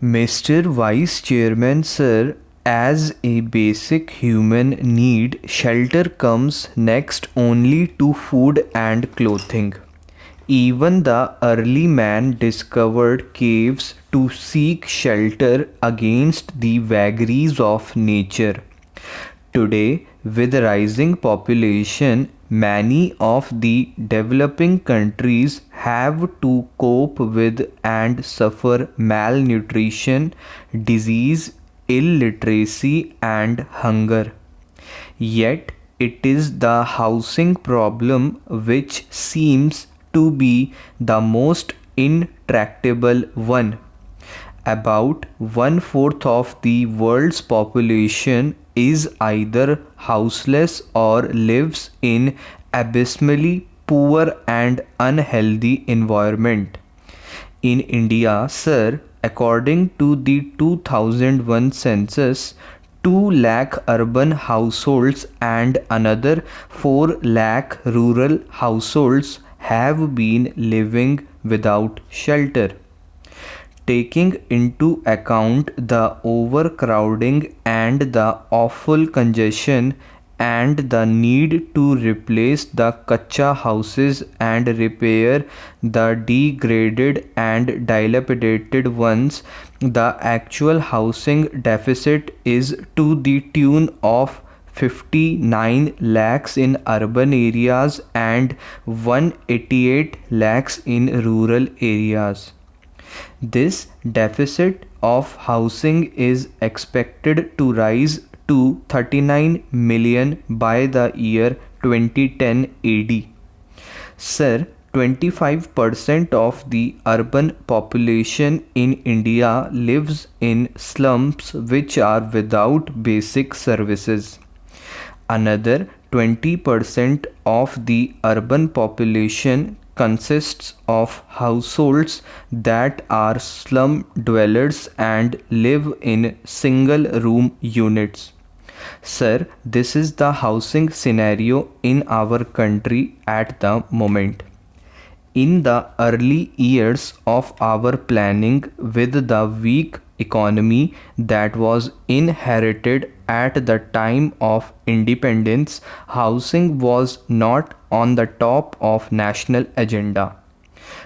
Mr. Vice Chairman, sir, as a basic human need, shelter comes next only to food and clothing. Even the early man discovered caves to seek shelter against the vagaries of nature. Today, with rising population, many of the developing countries have to cope with and suffer malnutrition, disease, illiteracy, and hunger. Yet, it is the housing problem which seems to be the most intractable one. About one fourth of the world's population is either houseless or lives in abysmally poor and unhealthy environment. In India, sir, according to the 2001 census, 2 lakh urban households and another 4 lakh rural households have been living without shelter. Taking into account the overcrowding and the awful congestion and the need to replace the kacha houses and repair the degraded and dilapidated ones, the actual housing deficit is to the tune of 59 lakhs in urban areas and 188 lakhs in rural areas. This deficit of housing is expected to rise to 39 million by the year 2010 AD. Sir, 25% of the urban population in India lives in slums which are without basic services. Another 20% of the urban population consists of households that are slum dwellers and live in single room units. Sir, this is the housing scenario in our country at the moment. In the early years of our planning with the weak economy that was inherited at the time of independence, housing was not on the top of national agenda.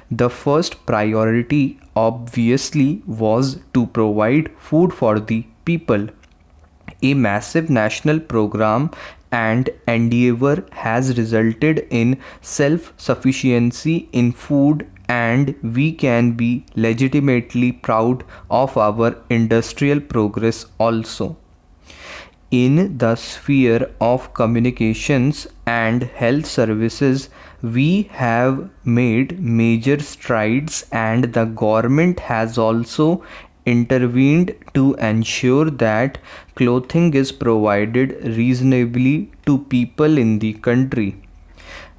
The first priority obviously was to provide food for the people. A massive national program and endeavor has resulted in self-sufficiency in food, and we can be legitimately proud of our industrial progress also. In the sphere of communications and health services, we have made major strides, and the government has also intervened to ensure that clothing is provided reasonably to people in the country.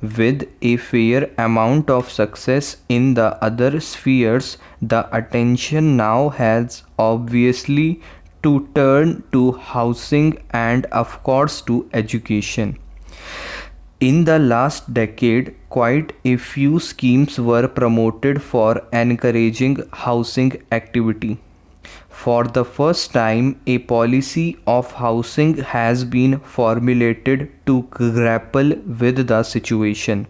With a fair amount of success in the other spheres, the attention now has obviously to turn to housing and of course to education. In the last decade, quite a few schemes were promoted for encouraging housing activity. For the first time, a policy of housing has been formulated to grapple with the situation.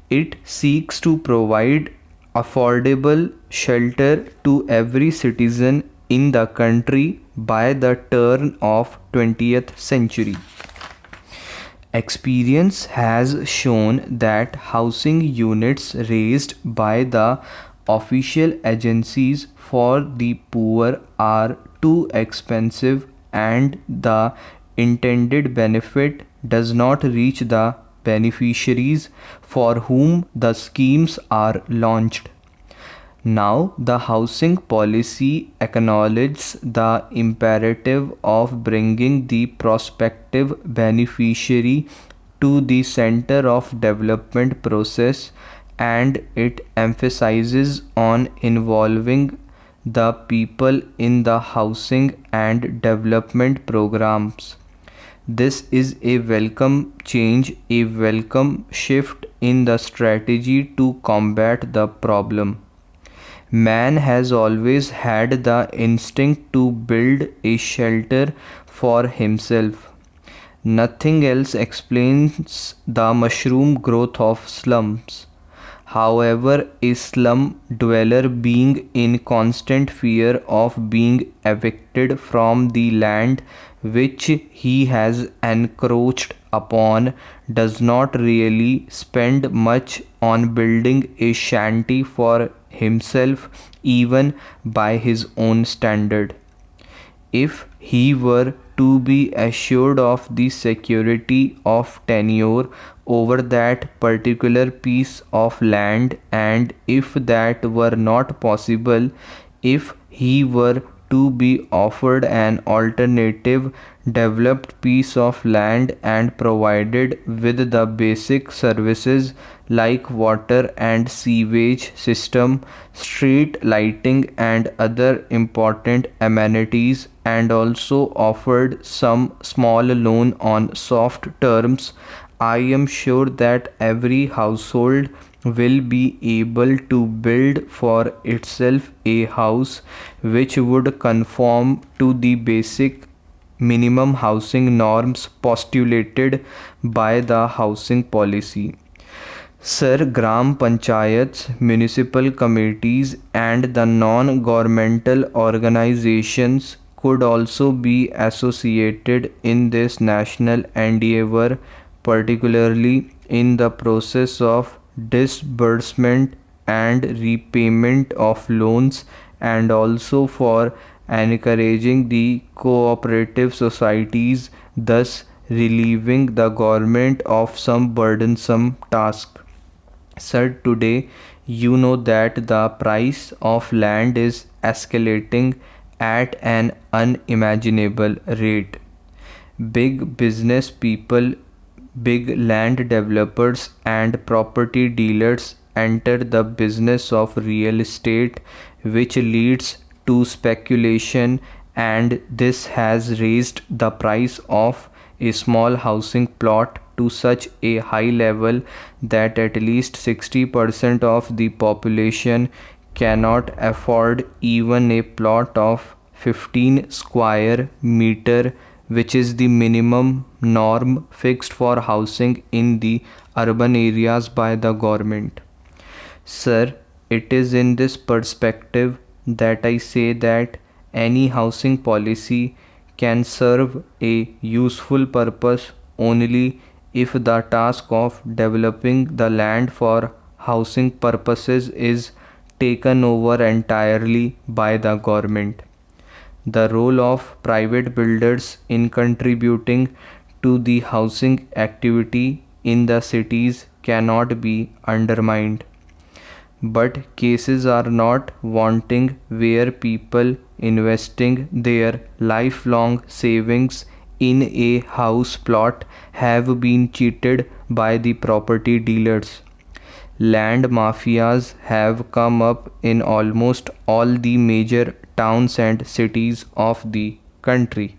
It seeks to provide affordable shelter to every citizen in the country by the turn of 20th century. Experience has shown that housing units raised by the official agencies for the poor are too expensive, and the intended benefit does not reach the beneficiaries for whom the schemes are launched. Now, the housing policy acknowledges the imperative of bringing the prospective beneficiary to the center of development process, and it emphasizes on involving the people in the housing and development programs. This is a welcome change, a welcome shift in the strategy to combat the problem. Man has always had the instinct to build a shelter for himself. Nothing else explains the mushroom growth of slums. However, a slum dweller being in constant fear of being evicted from the land which he has encroached upon does not really spend much on building a shanty for himself, even by his own standard. If he were to be assured of the security of tenure over that particular piece of land, and if that were not possible, if he were to be offered an alternative developed piece of land and provided with the basic services like water and sewage system, street lighting and other important amenities, and also offered some small loan on soft terms, I am sure that every household will be able to build for itself a house which would conform to the basic minimum housing norms postulated by the housing policy. Sir, Gram Panchayats, municipal committees, and the non governmental organizations could also be associated in this national endeavor, particularly in the process of disbursement and repayment of loans, and also for encouraging the cooperative societies, thus relieving the government of some burdensome task. Sir, today you know that the price of land is escalating at an unimaginable rate. Big business people, big land developers, and property dealers enter the business of real estate, which leads to speculation, and this has raised the price of a small housing plot to such a high level that at least 60% of the population cannot afford even a plot of 15 square meter, which is the minimum norm fixed for housing in the urban areas by the government. Sir, it is in this perspective that I say that any housing policy can serve a useful purpose only if the task of developing the land for housing purposes is taken over entirely by the government. The role of private builders in contributing to the housing activity in the cities cannot be undermined. But cases are not wanting where people investing their lifelong savings in a house plot have been cheated by the property dealers. Land mafias have come up in almost all the major towns and cities of the country.